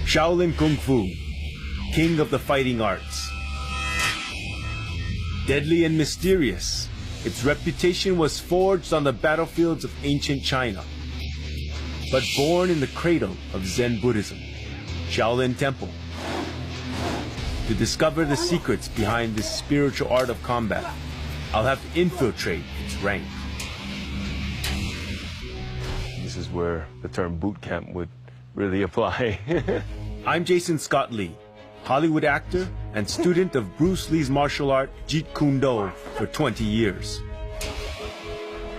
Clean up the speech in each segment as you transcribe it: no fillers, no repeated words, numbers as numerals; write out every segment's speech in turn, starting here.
Shaolin Kung Fu, king of the fighting arts. Deadly and mysterious, its reputation was forged on the battlefields of ancient China. But born in the cradle of Zen Buddhism, Shaolin Temple. To discover the secrets behind this spiritual art of combat, I'll have to infiltrate its rank. This is where the term boot camp would really apply. I'm Jason Scott Lee, Hollywood actor and student of Bruce Lee's martial art Jeet Kune Do for 20 years.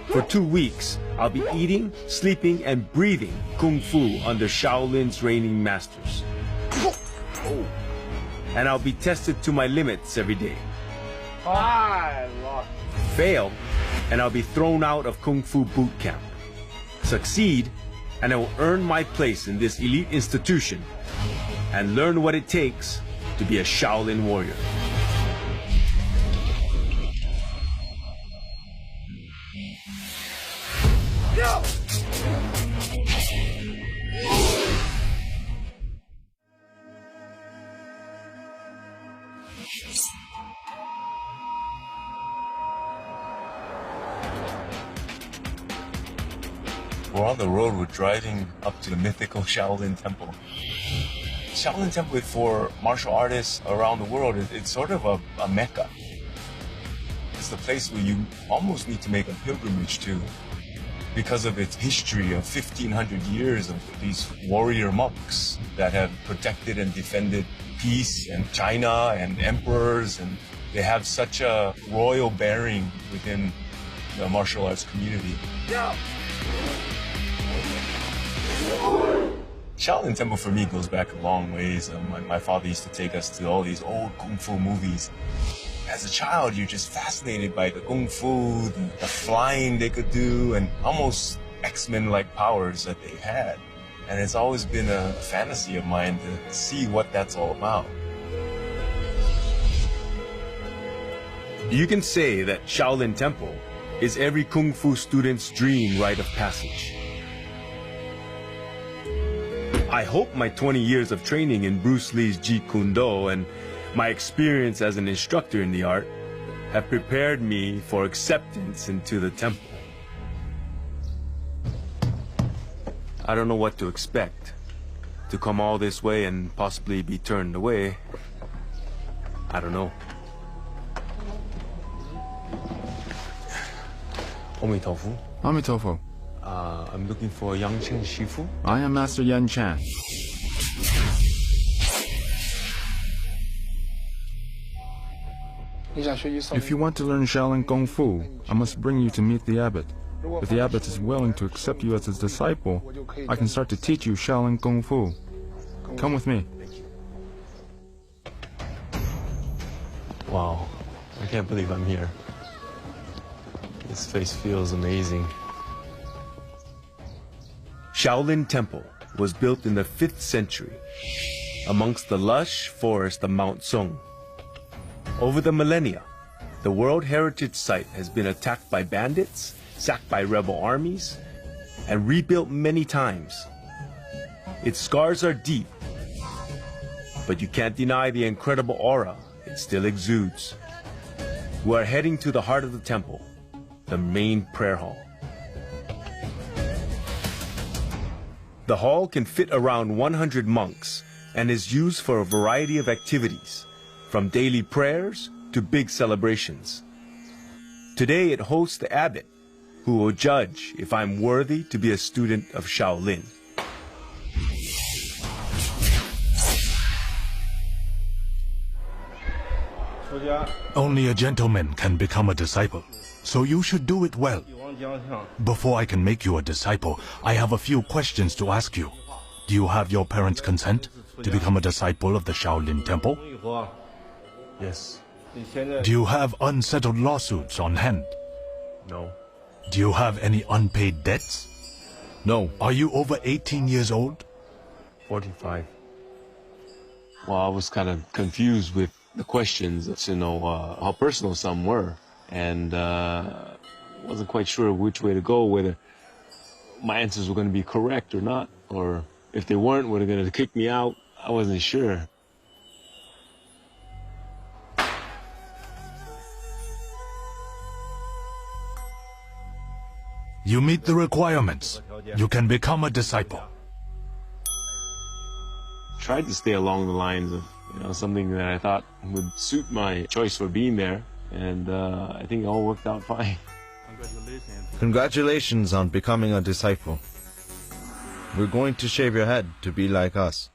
For 2 weeks, I'll be eating, sleeping, and breathing Kung Fu under Shaolin's reigning masters. And I'll be tested to my limits every day. Fail, and I'll be thrown out of Kung Fu boot camp. Succeed, and I will earn my place in this elite institution and learn what it takes to be a Shaolin warrior. Go! We're on the road, we're driving up to the mythical Shaolin Temple. Shaolin Temple for martial artists around the world, it's sort of a mecca. It's the place where you almost need to make a pilgrimage to because of its history of 1,500 years of these warrior monks that have protected and defended peace and China and emperors, and they have such a royal bearing within the martial arts community. Yeah. Shaolin Temple for me goes back a long ways. My father used to take us to all these old Kung Fu movies. As a child, you're just fascinated by the Kung Fu, the flying they could do, and almost X-Men-like powers that they had. And it's always been a fantasy of mine to see what that's all about. You can say that Shaolin Temple is every Kung Fu student's dream rite of passage. I hope my 20 years of training in Bruce Lee's Jeet Kune Do and my experience as an instructor in the art have prepared me for acceptance into the temple. I don't know what to expect. To come all this way and possibly be turned away, I don't know. Omitofu. Amitofu. I'm looking for Yang Chen Shifu. I am Master Yan Chan. If you want to learn Shaolin Kung Fu, I must bring you to meet the abbot. If the abbot is willing to accept you as his disciple, I can start to teach you Shaolin Kung Fu. Come with me. Wow, I can't believe I'm here. This place feels amazing. Shaolin Temple was built in the 5th century amongst the lush forest of Mount Song. Over the millennia, the World Heritage Site has been attacked by bandits, sacked by rebel armies, and rebuilt many times. Its scars are deep, but you can't deny the incredible aura it still exudes. We are heading to the heart of the temple, the main prayer hall. The hall can fit around 100 monks and is used for a variety of activities, from daily prayers to big celebrations. Today it hosts the abbot, who will judge if I'm worthy to be a student of Shaolin. Only a gentleman can become a disciple, so you should do it well. Before I can make you a disciple, I have a few questions to ask you. Do you have your parents' consent to become a disciple of the Shaolin Temple? Yes. Do you have unsettled lawsuits on hand? No. Do you have any unpaid debts? No. Are you over 18 years old? 45. Well, I was kind of confused with the questions, how personal some were, and wasn't quite sure which way to go, whether my answers were going to be correct or not, or if they weren't, were they going to kick me out? I wasn't sure. You meet the requirements. You can become a disciple. Tried to stay along the lines of, something that I thought would suit my choice for being there, and I think it all worked out fine. Congratulations on becoming a disciple. We're going to shave your head to be like us.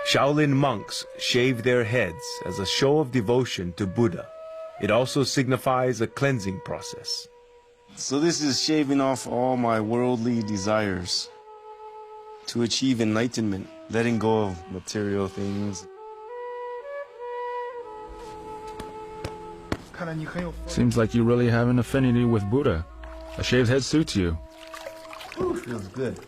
Shaolin monks shave their heads as a show of devotion to Buddha. It also signifies a cleansing process. So this is shaving off all my worldly desires to achieve enlightenment, letting go of material things. Seems like you really have an affinity with Buddha. A shaved head suits you. Feels good.